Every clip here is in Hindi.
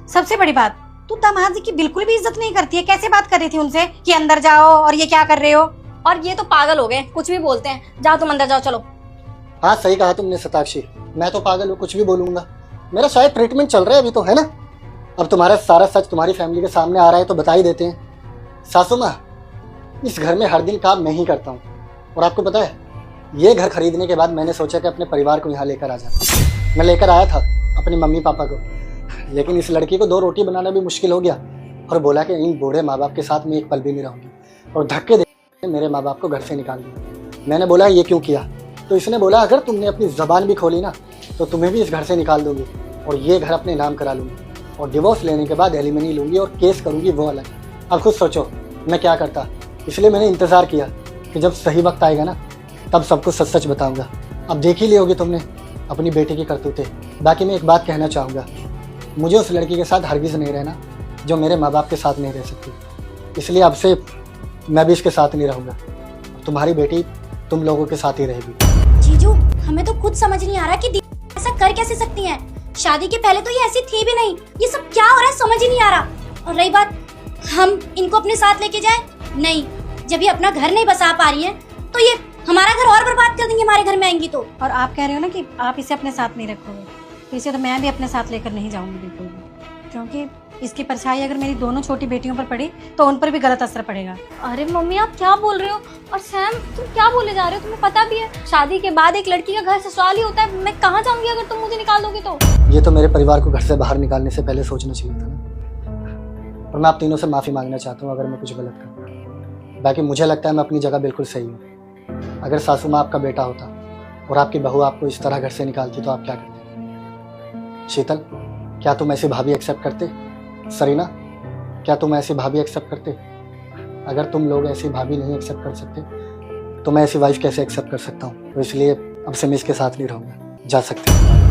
सबसे बड़ी बात, तू दामाद जी की बिल्कुल भी इज्जत नहीं करती है। कैसे बात कर रही थी उनसे कि अंदर जाओ और ये क्या कर रहे हो? और ये तो पागल हो गए, कुछ भी बोलते हैं। जाओ तुम अंदर जाओ, चलो। हाँ सही कहा तुमने शताक्षी, मैं तो पागल हूँ, कुछ भी बोलूंगा। मेरा शायद ट्रीटमेंट चल रहा है अभी तो, है ना। अब तुम्हारा सारा सच तुम्हारी फैमिली के सामने आ रहा है तो बता ही देते हैं। सासू माँ, इस घर में हर दिन काम मैं ही करता हूँ, और आपको पता है ये घर खरीदने के बाद मैंने सोचा कि अपने परिवार को यहाँ लेकर आ जाता। मैं लेकर आया था अपनी मम्मी पापा को, लेकिन इस लड़की को 2 रोटी बनाना भी मुश्किल हो गया, और बोला कि इन बूढ़े माँ बाप के साथ मैं एक पल भी नहीं रहूँगी, और धक्के दे मेरे माँ बाप को घर से निकाल दिया। मैंने बोला ये क्यों किया, तो इसने बोला अगर तुमने अपनी ज़बान भी खोली ना तो तुम्हें भी इस घर से निकाल दूंगी, और ये घर अपने नाम करा लूँगी, और डिवोर्स लेने के बाद एलिमनी लूँगी और केस करूँगी वो अलग। अब खुद सोचो मैं क्या करता। इसलिए मैंने इंतज़ार किया कि जब सही वक्त आएगा ना तब सब कुछ सच सच बताऊँगा। अब देख ही लियोगी तुमने अपनी बेटी की करतूतें। बाकी मैं एक बात कहना चाहूँगा, मुझे उस लड़की के साथ हरगिज़ नहीं रहना जो मेरे माँ बाप के साथ नहीं रह सकती, इसलिए अब से मैं भी इसके साथ नहीं रहूँगा। तुम्हारी बेटी तुम लोगों के साथ ही रहेगी। जीजू, हमें तो खुद समझ नहीं आ रहा कि दीदी ऐसा कर कैसे सकती हैं। शादी के पहले तो ये ऐसी थी भी नहीं। ये सब क्या हो रहा है समझ ही नहीं आ रहा। और रही बात हम इनको अपने साथ लेके जाएं, नहीं, जब ये अपना घर नहीं बसा पा रही है तो ये हमारा घर और बर्बाद कर देंगे हमारे घर में आएंगी तो। और आप कह रहे हो ना कि आप इसे अपने साथ नहीं रखोगे, तो इसे तो मैं भी अपने साथ लेकर नहीं जाऊंगी बिल्कुल भी, क्योंकि इसकी परछाई अगर मेरी दोनों छोटी बेटियों पर पड़ी तो उन पर भी गलत असर पड़ेगा। अरे मम्मी आप क्या बोल रहे हो? और सैम तुम क्या बोले जा रहे हो? तुम्हें पता भी है शादी के बाद एक लड़की का घर ससुराल ही होता है। मैं कहाँ जाऊंगी अगर तुम मुझे निकाल दोगे तो? ये तो मेरे परिवार को घर से बाहर निकालने से पहले सोचना चाहिए था ना। और मैं आप तीनों से माफ़ी मांगना चाहता हूँ अगर मैं कुछ गलत कर। बाकी मुझे लगता है मैं अपनी जगह बिल्कुल सही हूँ। अगर सासू माँ आपका बेटा होता और आपकी बहू आपको इस तरह घर से निकालती तो आप क्या करते? शीतल, क्या तुम ऐसी भाभी एक्सेप्ट करते? सरीना, क्या तुम ऐसी भाभी एक्सेप्ट करते? अगर तुम लोग ऐसी भाभी नहीं एक्सेप्ट कर सकते तो मैं ऐसी वाइफ कैसे एक्सेप्ट कर सकता हूँ? तो इसलिए अब से मैं इसके साथ नहीं रहूँगा। जा सकते हैं।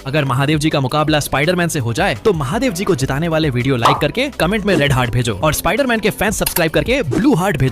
अगर महादेव जी का मुकाबला स्पाइडरमैन से हो जाए तो महादेव जी को जिताने वाले वीडियो लाइक करके कमेंट में रेड हार्ट भेजो, और स्पाइडरमैन के फैंस सब्सक्राइब करके ब्लू हार्ट भेजो।